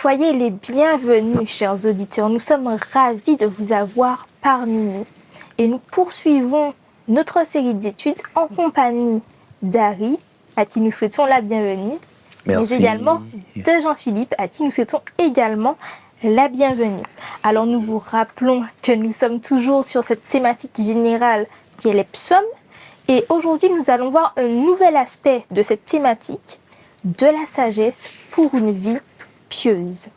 Soyez les bienvenus, chers auditeurs. Nous sommes ravis de vous avoir parmi nous. Et nous poursuivons notre série d'études en compagnie d'Harry, à qui nous souhaitons la bienvenue. Merci. Mais également de Jean-Philippe, à qui nous souhaitons également la bienvenue. Alors nous vous rappelons que nous sommes toujours sur cette thématique générale qui est les psaumes. Et aujourd'hui, nous allons voir un nouvel aspect de cette thématique, de la sagesse pour une vie pieuse.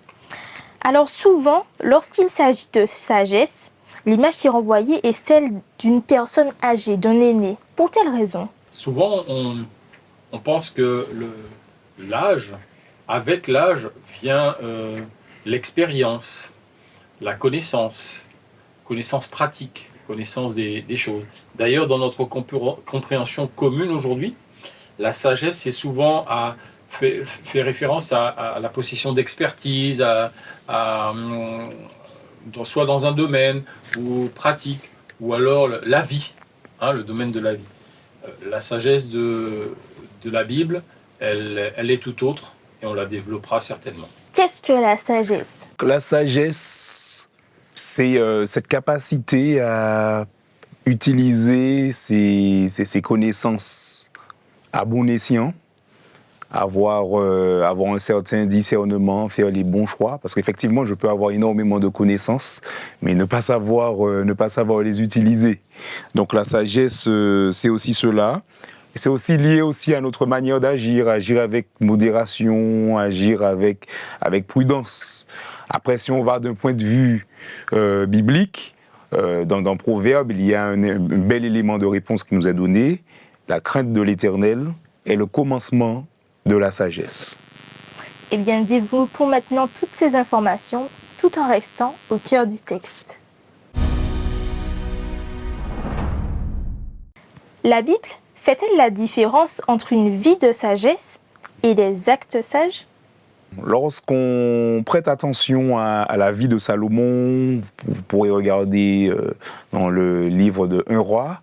Alors souvent, lorsqu'il s'agit de sagesse, l'image qui est renvoyée est celle d'une personne âgée, d'un aîné. Pour quelle raison? Souvent, on pense que l'âge, avec l'âge vient l'expérience, la connaissance pratique, connaissance des choses. D'ailleurs, dans notre compréhension commune aujourd'hui, la sagesse est souvent fait référence à la possession d'expertise, soit dans un domaine ou pratique, ou alors la vie, le domaine de la vie. La sagesse de la Bible, elle est tout autre et on la développera certainement. Qu'est-ce que la sagesse? La sagesse, c'est cette capacité à utiliser ses connaissances à bon escient, avoir un certain discernement, faire les bons choix, parce qu'effectivement, je peux avoir énormément de connaissances, mais ne pas savoir les utiliser. Donc la sagesse, c'est aussi cela. C'est aussi lié aussi à notre manière d'agir, agir avec modération, agir avec prudence. Après, si on va d'un point de vue biblique, dans Proverbe, il y a un bel élément de réponse qui nous est donné. La crainte de l'Éternel est le commencement de la sagesse. Eh bien, développons maintenant toutes ces informations tout en restant au cœur du texte. La Bible fait-elle la différence entre une vie de sagesse et les actes sages? Lorsqu'on prête attention à la vie de Salomon, vous pourrez regarder dans le livre de 1 roi,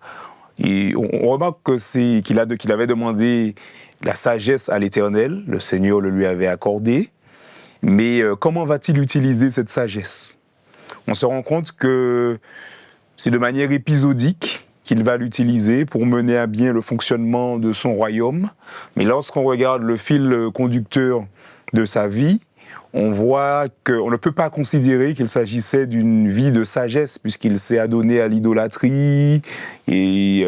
et on remarque qu'il avait demandé la sagesse à l'Éternel, le Seigneur le lui avait accordé, mais comment va-t-il utiliser cette sagesse? On se rend compte que c'est de manière épisodique qu'il va l'utiliser pour mener à bien le fonctionnement de son royaume. Mais lorsqu'on regarde le fil conducteur de sa vie, on voit qu'on ne peut pas considérer qu'il s'agissait d'une vie de sagesse, puisqu'il s'est adonné à l'idolâtrie et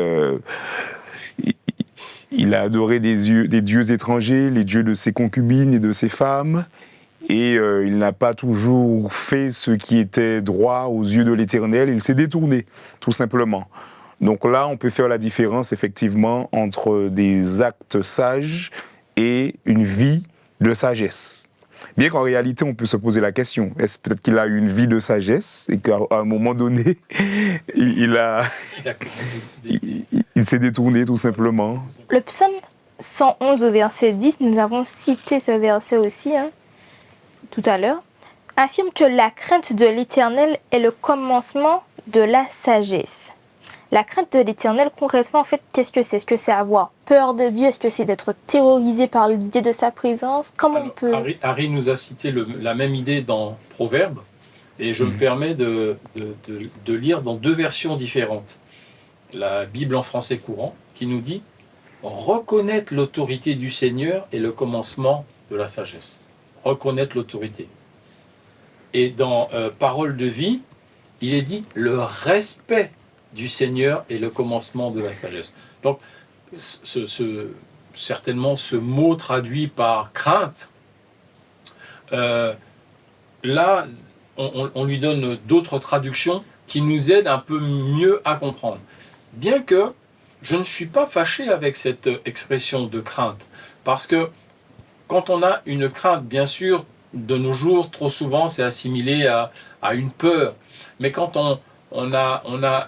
il a adoré des dieux étrangers, les dieux de ses concubines et de ses femmes, et il n'a pas toujours fait ce qui était droit aux yeux de l'Éternel, il s'est détourné, tout simplement. Donc là, on peut faire la différence, effectivement, entre des actes sages et une vie de sagesse. Bien qu'en réalité, on peut se poser la question, est-ce peut-être qu'il a eu une vie de sagesse et qu'à un moment donné, il s'est détourné, tout simplement. Le psaume 111 au verset 10, nous avons cité ce verset aussi, tout à l'heure, affirme que la crainte de l'Éternel est le commencement de la sagesse. La crainte de l'Éternel, concrètement, en fait, qu'est-ce que c'est? Est-ce que c'est avoir peur de Dieu? Est-ce que c'est d'être terrorisé par l'idée de sa présence? Comment on peut... Harry nous a cité la même idée dans Proverbe, et je me permets de lire dans deux versions différentes. La Bible en français courant, qui nous dit « Reconnaître l'autorité du Seigneur est le commencement de la sagesse. » Reconnaître l'autorité. Et dans Parole de vie, il est dit « Le respect du Seigneur est le commencement de la sagesse. » Donc, certainement, ce mot traduit par crainte, là, on lui donne d'autres traductions qui nous aident un peu mieux à comprendre. Bien que je ne suis pas fâché avec cette expression de crainte, parce que quand on a une crainte, bien sûr, de nos jours, trop souvent, c'est assimilé à une peur. Mais quand on a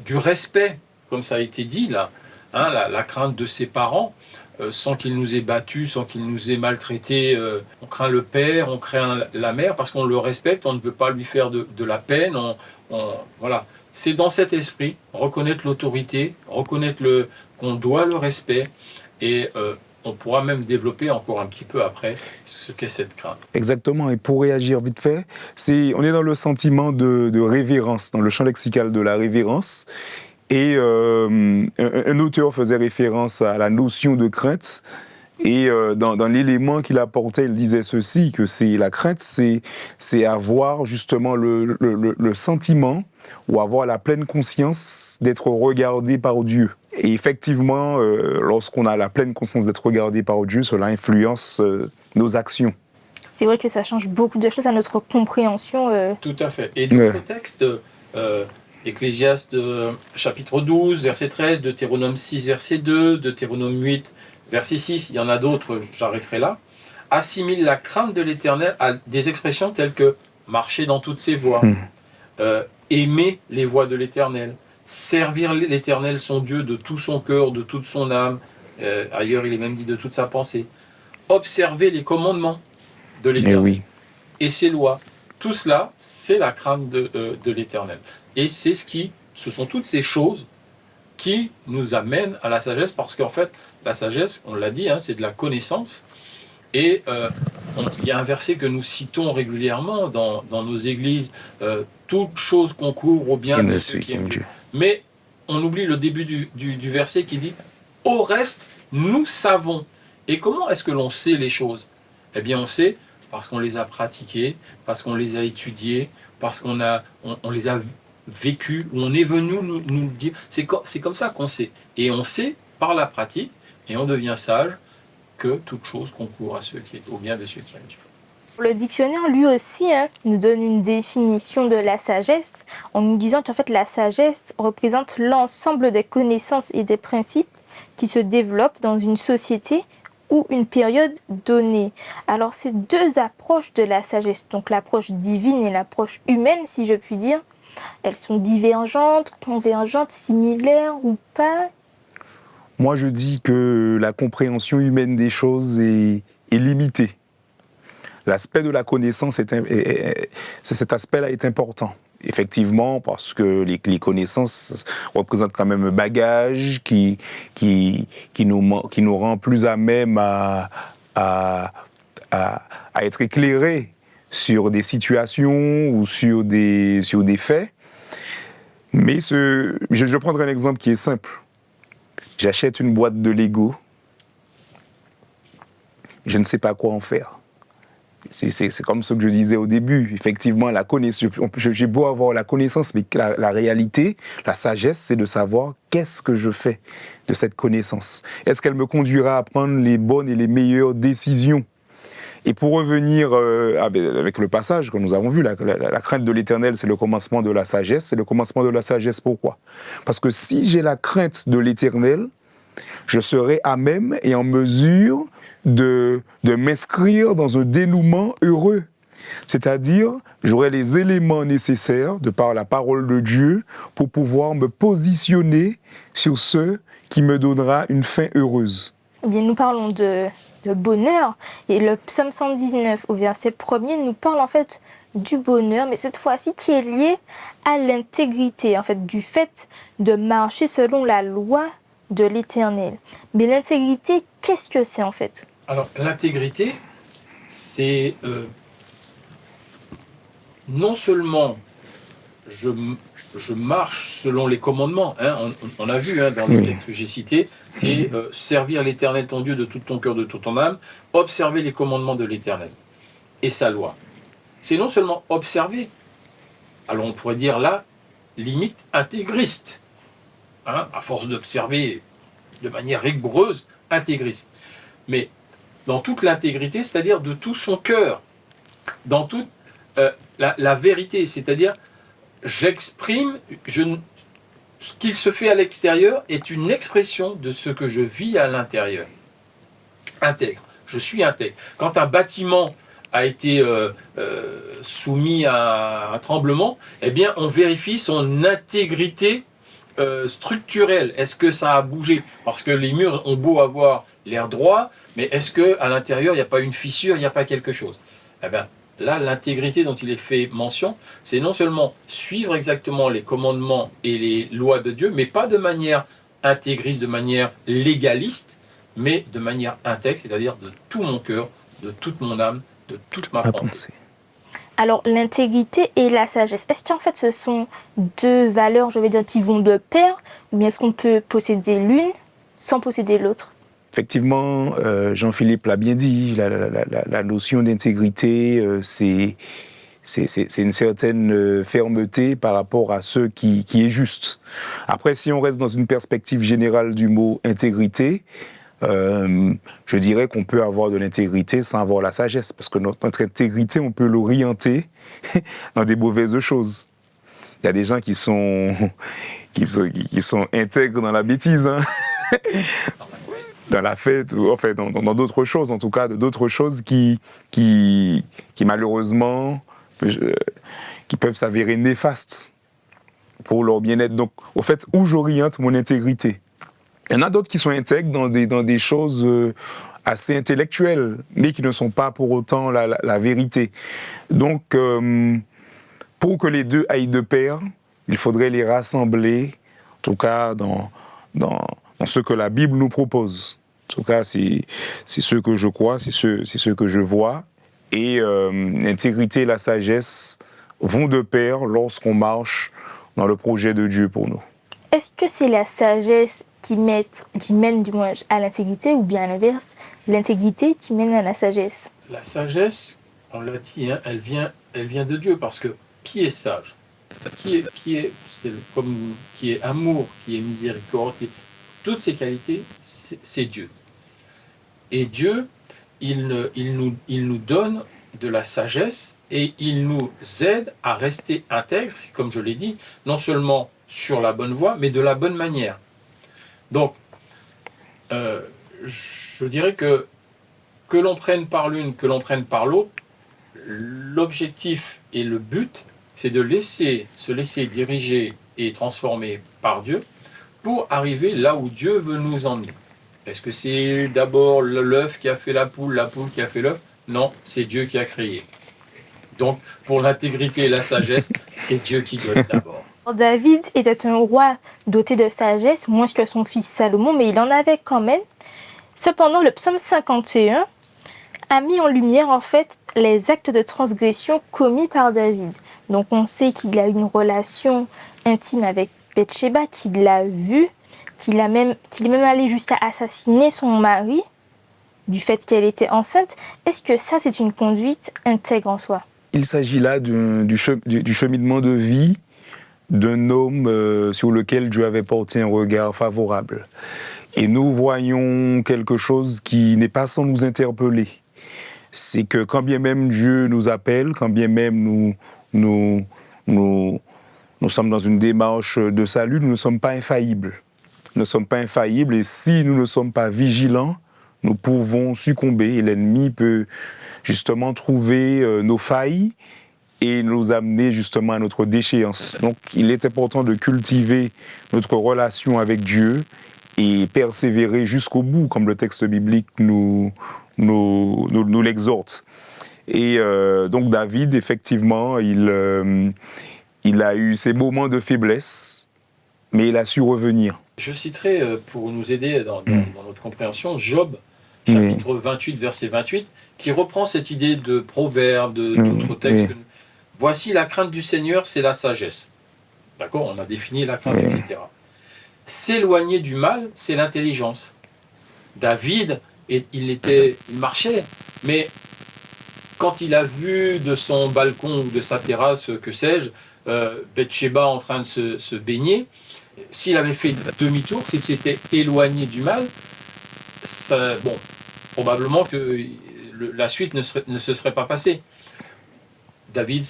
du respect, comme ça a été dit là, la crainte de ses parents, sans qu'ils nous aient battus, sans qu'ils nous aient maltraités, on craint le père, on craint la mère, parce qu'on le respecte, on ne veut pas lui faire de la peine, voilà. C'est dans cet esprit, reconnaître l'autorité, reconnaître qu'on doit le respect, et on pourra même développer encore un petit peu après ce qu'est cette crainte. Exactement, et pour réagir vite fait, on est dans le sentiment de révérence, dans le champ lexical de la révérence. Et un auteur faisait référence à la notion de crainte. Et dans l'élément qu'il apportait, il disait ceci, que la crainte, c'est avoir justement le sentiment ou avoir la pleine conscience d'être regardé par Dieu. Et effectivement, lorsqu'on a la pleine conscience d'être regardé par Dieu, cela influence nos actions. C'est vrai que ça change beaucoup de choses à notre compréhension. Tout à fait. Et d'autres textes, Ecclésiaste chapitre 12, verset 13, Deutéronome 6, verset 2, Deutéronome 8, verset 6, il y en a d'autres, j'arrêterai là, assimile la crainte de l'Éternel à des expressions telles que marcher dans toutes ses voies, aimer les voies de l'Éternel, servir l'Éternel son Dieu de tout son cœur, de toute son âme, ailleurs il est même dit de toute sa pensée, observer les commandements de l'Éternel et ses lois. Tout cela, c'est la crainte de l'Éternel. Et ce sont toutes ces choses qui nous amènent à la sagesse, parce qu'en fait, la sagesse, on l'a dit, c'est de la connaissance. Et il y a un verset que nous citons régulièrement dans nos églises, toute chose concourt au bien de ceux qui aiment Dieu. Mais on oublie le début du verset qui dit « Au reste, nous savons ». Et comment est-ce que l'on sait les choses? Eh bien, on sait parce qu'on les a pratiquées, parce qu'on les a étudiées, parce qu'on les a vécues, ou on est venu nous dire. C'est comme ça qu'on sait. Et on sait par la pratique, et on devient sage, que toute chose concourt au bien de ceux qui aiment Dieu. Le dictionnaire, lui aussi, nous donne une définition de la sagesse, en nous disant qu'en fait, la sagesse représente l'ensemble des connaissances et des principes qui se développent dans une société ou une période donnée. Alors, ces deux approches de la sagesse, donc l'approche divine et l'approche humaine, si je puis dire, elles sont divergentes, convergentes, similaires ou pas? Moi, je dis que la compréhension humaine des choses est limitée. L'aspect de la connaissance, cet aspect-là est important. Effectivement, parce que les connaissances représentent quand même un bagage qui nous rend plus à même à être éclairés sur des situations ou sur des faits. Mais je prendrai un exemple qui est simple. J'achète une boîte de Lego, je ne sais pas quoi en faire. C'est comme ce que je disais au début. Effectivement, j'ai beau avoir la connaissance, mais la réalité, la sagesse, c'est de savoir qu'est-ce que je fais de cette connaissance. Est-ce qu'elle me conduira à prendre les bonnes et les meilleures décisions? Et pour revenir avec le passage que nous avons vu, la crainte de l'Éternel, c'est le commencement de la sagesse. C'est le commencement de la sagesse, pourquoi? Parce que si j'ai la crainte de l'Éternel, je serai à même et en mesure de m'inscrire dans un dénouement heureux. C'est-à-dire, j'aurai les éléments nécessaires, de par la parole de Dieu, pour pouvoir me positionner sur ce qui me donnera une fin heureuse. Eh bien, nous parlons de bonheur, et le psaume 119 au verset 1er nous parle en fait du bonheur, mais cette fois-ci qui est lié à l'intégrité, en fait, du fait de marcher selon la loi de l'Éternel. Mais l'intégrité, qu'est-ce que c'est en fait? Alors, l'intégrité, c'est non seulement je marche selon les commandements, on a vu dans le texte que j'ai cité, c'est servir l'Éternel ton Dieu de tout ton cœur, de toute ton âme, observer les commandements de l'Éternel et sa loi. C'est non seulement observer, alors on pourrait dire là, limite intégriste, à force d'observer de manière rigoureuse, intégriste. Mais dans toute l'intégrité, c'est-à-dire de tout son cœur, dans toute la vérité, c'est-à-dire j'exprime, ce qu'il se fait à l'extérieur est une expression de ce que je vis à l'intérieur. Intègre, je suis intègre. Quand un bâtiment a été soumis à un tremblement, eh bien on vérifie son intégrité structurelle. Est-ce que ça a bougé? Parce que les murs ont beau avoir l'air droit, mais est-ce qu'à l'intérieur il n'y a pas une fissure, il n'y a pas quelque chose? Eh bien, là, l'intégrité dont il est fait mention, c'est non seulement suivre exactement les commandements et les lois de Dieu, mais pas de manière intégriste, de manière légaliste, mais de manière intègre, c'est-à-dire de tout mon cœur, de toute mon âme, de toute ma À pensée. penser. Alors, l'intégrité et la sagesse, est-ce qu'en fait ce sont deux valeurs, je vais dire, qui vont de pair, ou bien est-ce qu'on peut posséder l'une sans posséder l'autre? Effectivement, Jean-Philippe l'a bien dit, la notion d'intégrité, c'est une certaine fermeté par rapport à ce qui est juste. Après, si on reste dans une perspective générale du mot intégrité, je dirais qu'on peut avoir de l'intégrité sans avoir la sagesse, parce que notre intégrité, on peut l'orienter dans des mauvaises choses. Il y a des gens qui sont intègres dans la bêtise, hein. Dans la fête, ou enfin dans d'autres choses, en tout cas, d'autres choses qui malheureusement qui peuvent s'avérer néfastes pour leur bien-être. Donc, au fait, où j'oriente mon intégrité? Il y en a d'autres qui sont intègres dans des choses assez intellectuelles, mais qui ne sont pas pour autant la vérité. Donc, pour que les deux aillent de pair, il faudrait les rassembler, en tout cas dans ce que la Bible nous propose. En tout cas, c'est ce que je crois, c'est ce que je vois. Et l'intégrité et la sagesse vont de pair lorsqu'on marche dans le projet de Dieu pour nous. Est-ce que c'est la sagesse qui mène du moins à l'intégrité, ou bien à l'inverse, l'intégrité qui mène à la sagesse? La sagesse, on l'a dit, hein, elle vient de Dieu, parce que qui est sage? Qui est amour, qui est miséricorde, toutes ces qualités, c'est Dieu. Et Dieu, il nous donne de la sagesse et il nous aide à rester intègres, comme je l'ai dit, non seulement sur la bonne voie, mais de la bonne manière. Donc, je dirais que l'on prenne par l'une, que l'on prenne par l'autre, l'objectif et le but, c'est de se laisser diriger et transformer par Dieu pour arriver là où Dieu veut nous emmener. Est-ce que c'est d'abord l'œuf qui a fait la poule qui a fait l'œuf? Non, c'est Dieu qui a créé. Donc, pour l'intégrité et la sagesse, c'est Dieu qui donne d'abord. David était un roi doté de sagesse, moins que son fils Salomon, mais il en avait quand même. Cependant, le psaume 51 a mis en lumière en fait les actes de transgression commis par David. Donc on sait qu'il a eu une relation intime avec Bathsheba, qu'il l'a vue, qu'il est même allé jusqu'à assassiner son mari du fait qu'elle était enceinte. Est-ce que ça, c'est une conduite intègre en soi? Il s'agit là du cheminement de vie d'un homme sur lequel Dieu avait porté un regard favorable. Et nous voyons quelque chose qui n'est pas sans nous interpeller. C'est que quand bien même Dieu nous appelle, quand bien même nous sommes dans une démarche de salut, nous ne sommes pas infaillibles. Nous ne sommes pas infaillibles et si nous ne sommes pas vigilants, nous pouvons succomber et l'ennemi peut justement trouver nos failles et nous amener justement à notre déchéance. Donc il est important de cultiver notre relation avec Dieu et persévérer jusqu'au bout, comme le texte biblique nous l'exhorte. Et donc David, effectivement, il a eu ses moments de faiblesse, mais il a su revenir. Je citerai, pour nous aider dans notre compréhension, Job, chapitre 28, verset 28, qui reprend cette idée de proverbe, d'autres textes. Voici la crainte du Seigneur, c'est la sagesse. D'accord, on a défini la crainte, etc. S'éloigner du mal, c'est l'intelligence. David, il marchait, mais quand il a vu de son balcon ou de sa terrasse, que sais-je, Bathsheba en train de se baigner, s'il avait fait demi-tour, s'il s'était éloigné du mal, probablement que la suite ne se serait pas passée. David,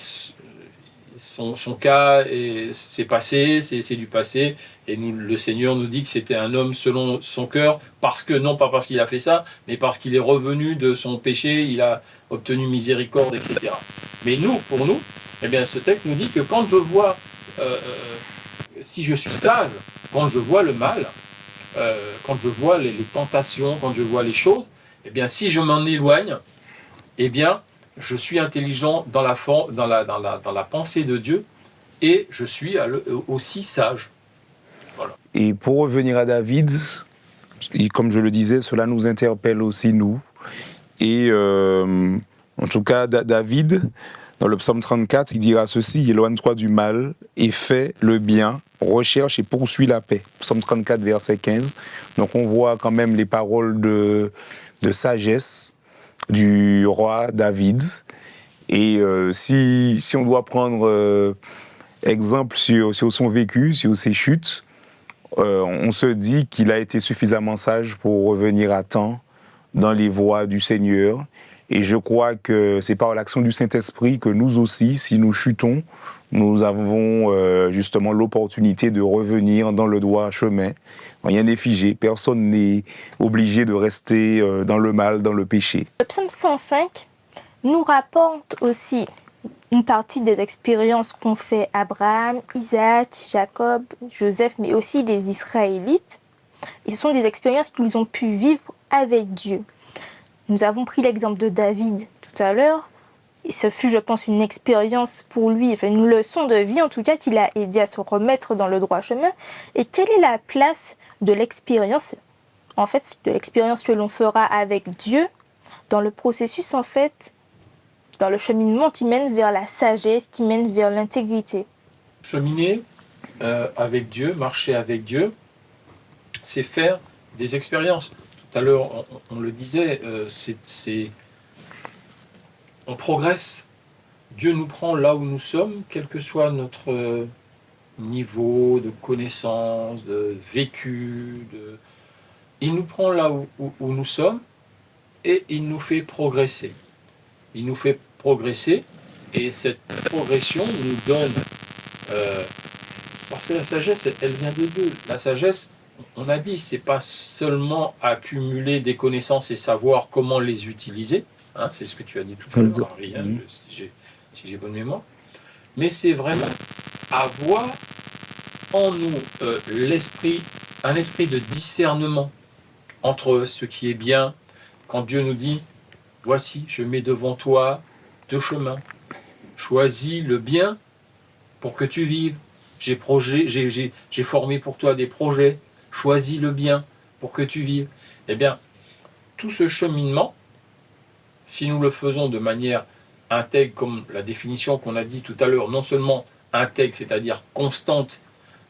son cas c'est passé, c'est du passé, et le Seigneur nous dit que c'était un homme selon son cœur, non pas parce qu'il a fait ça, mais parce qu'il est revenu de son péché, il a obtenu miséricorde, etc. Mais pour nous, eh bien, ce texte nous dit que quand je vois, si je suis sage, quand je vois le mal, quand je vois les tentations, quand je vois les choses, eh bien, si je m'en éloigne, eh bien, je suis intelligent dans la pensée de Dieu et je suis aussi sage. Voilà. Et pour revenir à David, Et comme je le disais, cela nous interpelle aussi, nous. Et en tout cas, David, dans le psaume 34, il dira ceci: éloigne-toi du mal et fais le bien, recherche et poursuis la paix. Psaume 34, verset 15. Donc on voit quand même les paroles de sagesse du roi David. Et si on doit prendre exemple sur son vécu, sur ses chutes, on se dit qu'il a été suffisamment sage pour revenir à temps dans les voies du Seigneur. Et je crois que c'est par l'action du Saint-Esprit que nous aussi, si nous chutons, nous avons justement l'opportunité de revenir dans le droit chemin. Rien n'est figé, personne n'est obligé de rester dans le mal, dans le péché. Le psaume 105 nous rapporte aussi une partie des expériences qu'ont fait Abraham, Isaac, Jacob, Joseph, mais aussi les Israélites. Et ce sont des expériences qu'ils ont pu vivre avec Dieu. Nous avons pris l'exemple de David tout à l'heure. Et ce fut, je pense, une expérience pour lui, enfin une leçon de vie en tout cas, qui l'a aidé à se remettre dans le droit chemin. Et quelle est la place de l'expérience, en fait, de l'expérience que l'on fera avec Dieu dans le processus, en fait, dans le cheminement qui mène vers la sagesse, qui mène vers l'intégrité? Cheminer avec Dieu, marcher avec Dieu, c'est faire des expériences. Tout à l'heure, on le disait, on progresse. Dieu nous prend là où nous sommes, quel que soit notre niveau de connaissance, de vécu. Il nous prend là où nous sommes et il nous fait progresser. Il nous fait progresser et cette progression nous donne... parce que la sagesse, elle vient de Dieu. La sagesse, on a dit, c'est pas seulement accumuler des connaissances et savoir comment les utiliser, hein, c'est ce que tu as dit tout à l'heure, Henri, hein, si j'ai bonne mémoire, mais c'est vraiment avoir en nous un esprit de discernement entre ce qui est bien. Quand Dieu nous dit, voici, je mets devant toi deux chemins, choisis le bien pour que tu vives. J'ai formé pour toi des projets, choisis le bien pour que tu vives. Eh bien, tout ce cheminement, si nous le faisons de manière intègre, comme la définition qu'on a dit tout à l'heure, non seulement intègre, c'est-à-dire constante,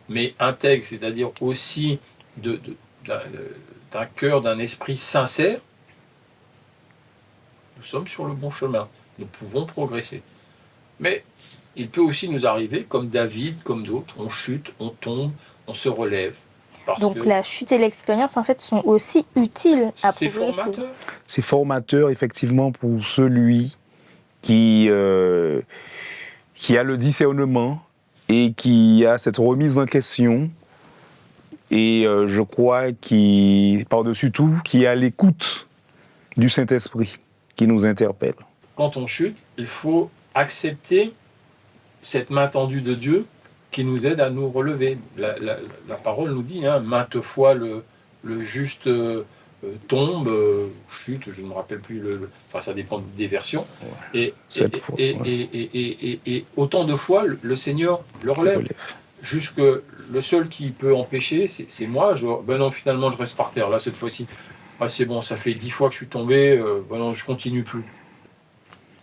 mais intègre, c'est-à-dire aussi d'un cœur, d'un esprit sincère, nous sommes sur le bon chemin. Nous pouvons progresser. Mais il peut aussi nous arriver, comme David, comme d'autres, on chute, on tombe, on se relève. Donc la chute et l'expérience, en fait, sont aussi utiles à progresser. C'est formateur, effectivement, pour celui qui a le discernement et qui a cette remise en question. Et je crois par-dessus tout, qui est à l'écoute du Saint-Esprit qui nous interpelle. Quand on chute, il faut accepter cette main tendue de Dieu qui nous aide à nous relever. La parole nous dit, hein, maintes fois le juste tombe, chute, je ne me rappelle plus, enfin ça dépend des versions, et autant de fois le Seigneur le relève. Jusque le seul qui peut empêcher, c'est moi. Ben non, finalement je reste par terre, là cette fois-ci. Ah, c'est bon, ça fait 10 fois que je suis tombé, ben non, je continue plus.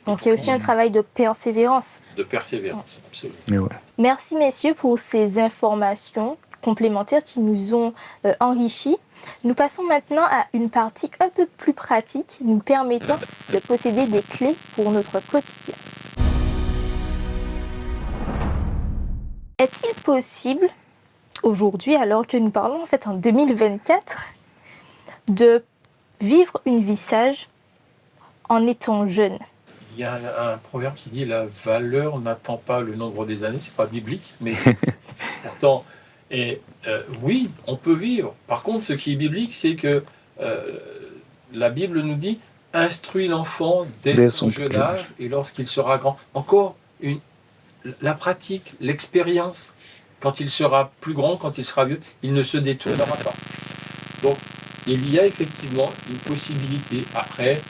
Donc il y a aussi un travail de persévérance. De persévérance, absolument. Ouais. Merci messieurs pour ces informations complémentaires qui nous ont enrichis. Nous passons maintenant à une partie un peu plus pratique, nous permettant de posséder des clés pour notre quotidien. Est-il possible, aujourd'hui, alors que nous parlons en fait en 2024, de vivre une vie sage en étant jeune? Il y a un proverbe qui dit « La valeur n'attend pas le nombre des années ». C'est pas biblique, mais pourtant... oui, on peut vivre. Par contre, ce qui est biblique, c'est que la Bible nous dit « Instruis l'enfant dès son jeune âge et lorsqu'il sera grand ». Encore la pratique, l'expérience. Quand il sera plus grand, quand il sera vieux, il ne se détournera pas. Donc, il y a effectivement une possibilité. Après,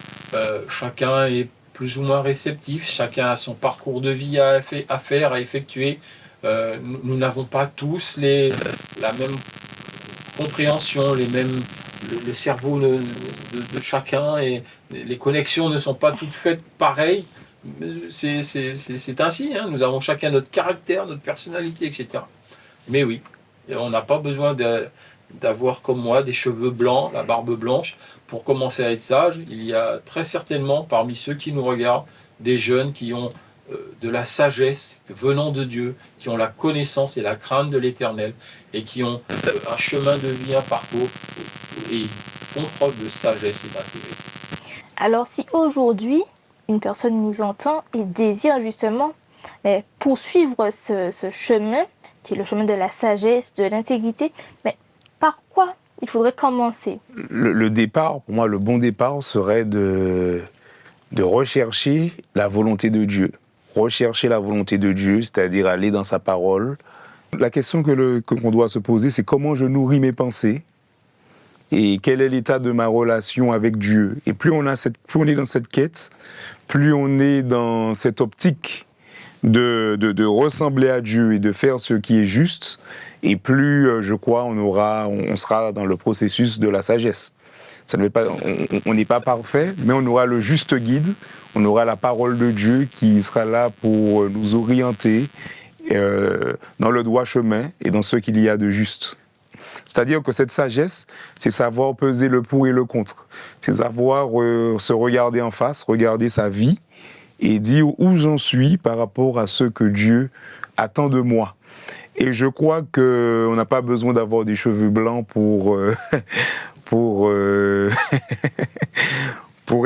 chacun est plus ou moins réceptif, chacun a son parcours de vie à faire, à effectuer. Nous n'avons pas tous la même compréhension, le cerveau de chacun et les connexions ne sont pas toutes faites pareilles. C'est ainsi, hein. Nous avons chacun notre caractère, notre personnalité, etc. Mais oui, on n'a pas besoin d'avoir comme moi des cheveux blancs, la barbe blanche, pour commencer à être sage. Il y a très certainement parmi ceux qui nous regardent des jeunes qui ont de la sagesse venant de Dieu, qui ont la connaissance et la crainte de l'Éternel et qui ont un chemin de vie, un parcours et ils font preuve de sagesse et d'intégrité. Alors si aujourd'hui, une personne nous entend et désire justement poursuivre ce chemin, qui est le chemin de la sagesse, de l'intégrité, mais par quoi il faudrait commencer? Le départ, pour moi, le bon départ serait de rechercher la volonté de Dieu. Rechercher la volonté de Dieu, c'est-à-dire aller dans sa parole. La question qu'on doit se poser, c'est comment je nourris mes pensées et quel est l'état de ma relation avec Dieu. Et plus on est dans cette quête, plus on est dans cette optique de ressembler à Dieu et de faire ce qui est juste, et plus, je crois, on sera dans le processus de la sagesse. On n'est pas parfait, mais on aura le juste guide, on aura la parole de Dieu qui sera là pour nous orienter dans le droit chemin et dans ce qu'il y a de juste. C'est-à-dire que cette sagesse, c'est savoir peser le pour et le contre. C'est savoir se regarder en face, regarder sa vie et dire où j'en suis par rapport à ce que Dieu attend de moi. Et je crois qu'on n'a pas besoin d'avoir des cheveux blancs pour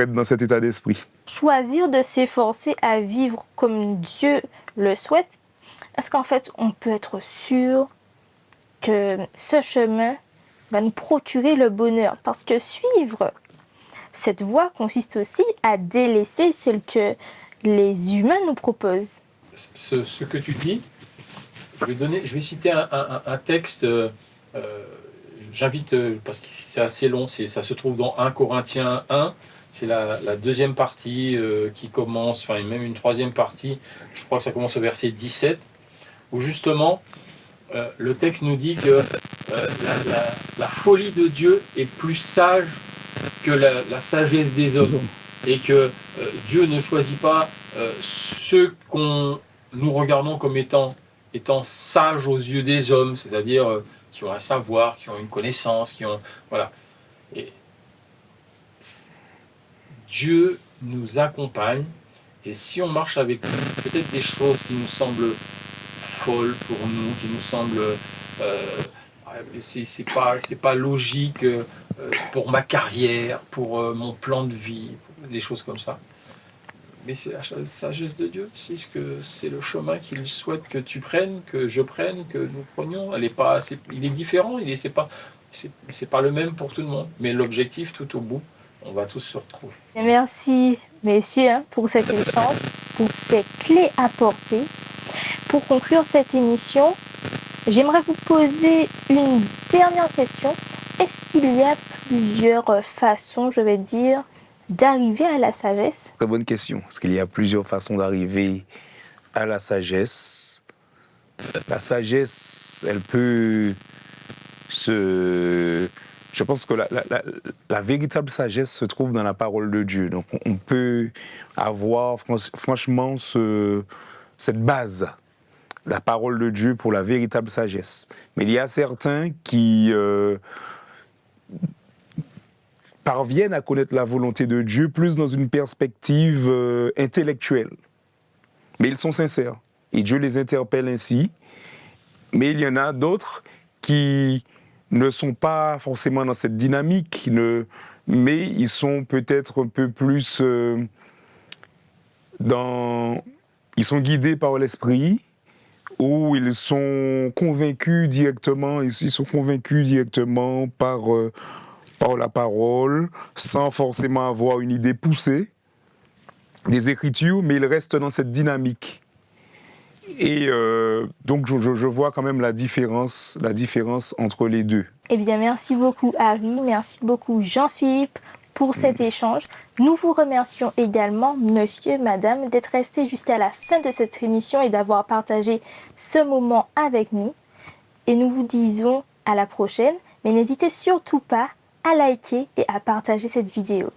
être dans cet état d'esprit. Choisir de s'efforcer à vivre comme Dieu le souhaite, est-ce qu'en fait on peut être sûr que ce chemin va nous procurer le bonheur? Parce que suivre cette voie consiste aussi à délaisser celle que les humains nous proposent. Ce que tu dis, je vais citer un texte, j'invite, parce que c'est assez long, ça se trouve dans 1 Corinthiens 1, c'est la deuxième partie qui commence, enfin même une troisième partie, je crois que ça commence au verset 17, où justement le texte nous dit que la folie de Dieu est plus sage que la sagesse des hommes, et que Dieu ne choisit pas ceux qu'on nous regardons comme étant sages aux yeux des hommes, c'est-à-dire qui ont un savoir, qui ont une connaissance, voilà. Et Dieu nous accompagne, et si on marche avec lui, peut-être des choses qui nous semblent folles pour nous, qui nous semblent c'est pas logique pour ma carrière, pour mon plan de vie, des choses comme ça. Mais c'est la sagesse de Dieu, c'est le chemin qu'il souhaite que tu prennes, que je prenne, que nous prenions. Il est différent, c'est pas le même pour tout le monde. Mais l'objectif, tout au bout, on va tous se retrouver. Et merci, messieurs, pour cet échange, pour ces clés apportées. Pour conclure cette émission, j'aimerais vous poser une dernière question. Est-ce qu'il y a plusieurs façons, je vais dire, d'arriver à la sagesse? Très bonne question. Est-ce qu'il y a plusieurs façons d'arriver à la sagesse? La sagesse, elle peut se... Je pense que la véritable sagesse se trouve dans la parole de Dieu. Donc on peut avoir franchement cette base, la parole de Dieu pour la véritable sagesse. Mais il y a certains qui parviennent à connaître la volonté de Dieu plus dans une perspective intellectuelle. Mais ils sont sincères et Dieu les interpelle ainsi. Mais il y en a d'autres qui ne sont pas forcément dans cette dynamique, mais ils sont peut-être un peu plus ils sont guidés par l'esprit, ou ils sont convaincus directement, par la parole, sans forcément avoir une idée poussée des Écritures, mais ils restent dans cette dynamique. Et donc je vois quand même la différence entre les deux. Eh bien, merci beaucoup Harry, merci beaucoup Jean-Philippe pour cet échange. Nous vous remercions également, monsieur, madame, d'être restés jusqu'à la fin de cette émission et d'avoir partagé ce moment avec nous. Et nous vous disons à la prochaine, mais n'hésitez surtout pas à liker et à partager cette vidéo.